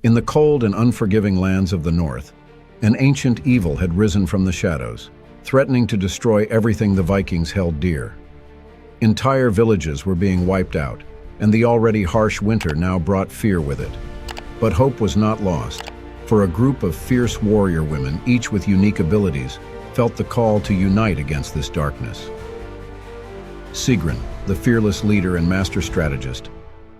In the cold and unforgiving lands of the north, an ancient evil had risen from the shadows, threatening to destroy everything the Vikings held dear. Entire villages were being wiped out, and the already harsh winter now brought fear with it. But hope was not lost, for a group of fierce warrior women, each with unique abilities, felt the call to unite against this darkness. Sigrid, the fearless leader and master strategist,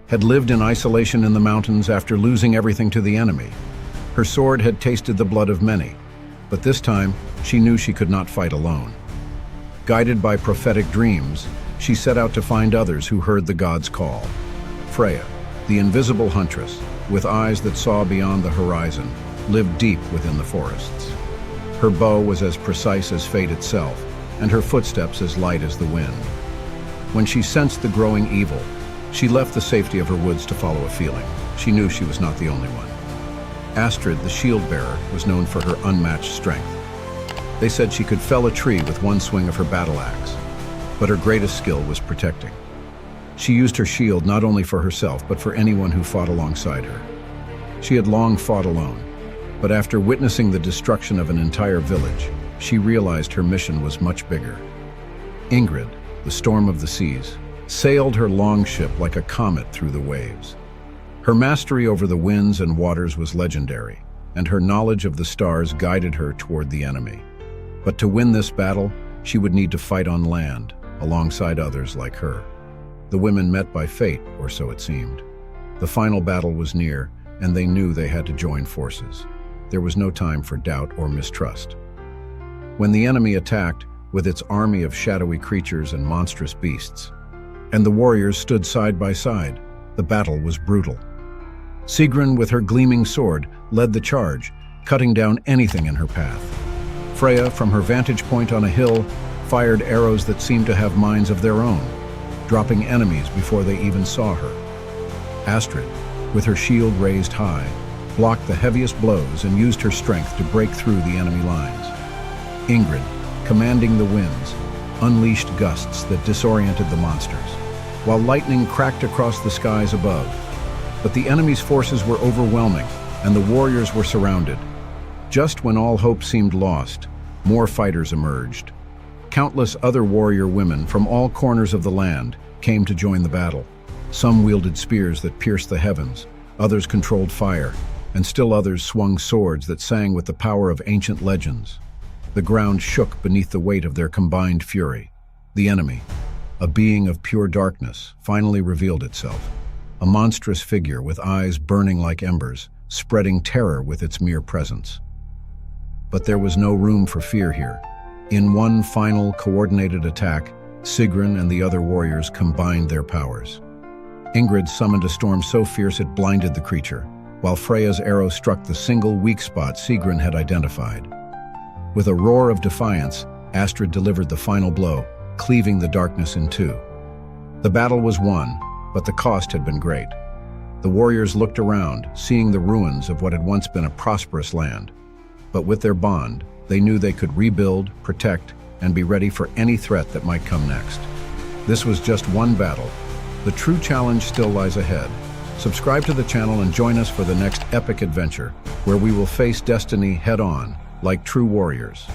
had lived in isolation in the mountains after losing everything to the enemy. Her sword had tasted the blood of many, but this time she knew she could not fight alone. Guided by prophetic dreams, she set out to find others who heard the gods' call. Freya, the invisible huntress, with eyes that saw beyond the horizon, lived deep within the forests. Her bow was as precise as fate itself, and her footsteps as light as the wind. When she sensed the growing evil, she left the safety of her woods to follow a feeling. She knew she was not the only one. Astrid, the shield-bearer, was known for her unmatched strength. They said she could fell a tree with one swing of her battle axe, but her greatest skill was protecting. She used her shield not only for herself, but for anyone who fought alongside her. She had long fought alone, but after witnessing the destruction of an entire village, she realized her mission was much bigger. Ingrid, the storm of the seas, sailed her longship like a comet through the waves. Her mastery over the winds and waters was legendary, and her knowledge of the stars guided her toward the enemy. But to win this battle, she would need to fight on land, alongside others like her. The women met by fate, or so it seemed. The final battle was near, and they knew they had to join forces. There was no time for doubt or mistrust. When the enemy attacked, with its army of shadowy creatures and monstrous beasts, and the warriors stood side by side, the battle was brutal. Sigrid, with her gleaming sword, led the charge, cutting down anything in her path. Freya, from her vantage point on a hill, fired arrows that seemed to have minds of their own, dropping enemies before they even saw her. Astrid, with her shield raised high, blocked the heaviest blows and used her strength to break through the enemy lines. Ingrid, commanding the winds, unleashed gusts that disoriented the monsters, while lightning cracked across the skies above. But the enemy's forces were overwhelming, and the warriors were surrounded. Just when all hope seemed lost, more fighters emerged. Countless other warrior women from all corners of the land came to join the battle. Some wielded spears that pierced the heavens, others controlled fire, and still others swung swords that sang with the power of ancient legends. The ground shook beneath the weight of their combined fury. The enemy, a being of pure darkness, finally revealed itself. A monstrous figure with eyes burning like embers, spreading terror with its mere presence. But there was no room for fear here. In one final, coordinated attack, Sigrid and the other warriors combined their powers. Ingrid summoned a storm so fierce it blinded the creature, while Freya's arrow struck the single weak spot Sigrid had identified. With a roar of defiance, Astrid delivered the final blow, cleaving the darkness in two. The battle was won, but the cost had been great. The warriors looked around, seeing the ruins of what had once been a prosperous land. But with their bond, they knew they could rebuild, protect, and be ready for any threat that might come next. This was just one battle. The true challenge still lies ahead. Subscribe to the channel and join us for the next epic adventure, where we will face destiny head-on, like true warriors.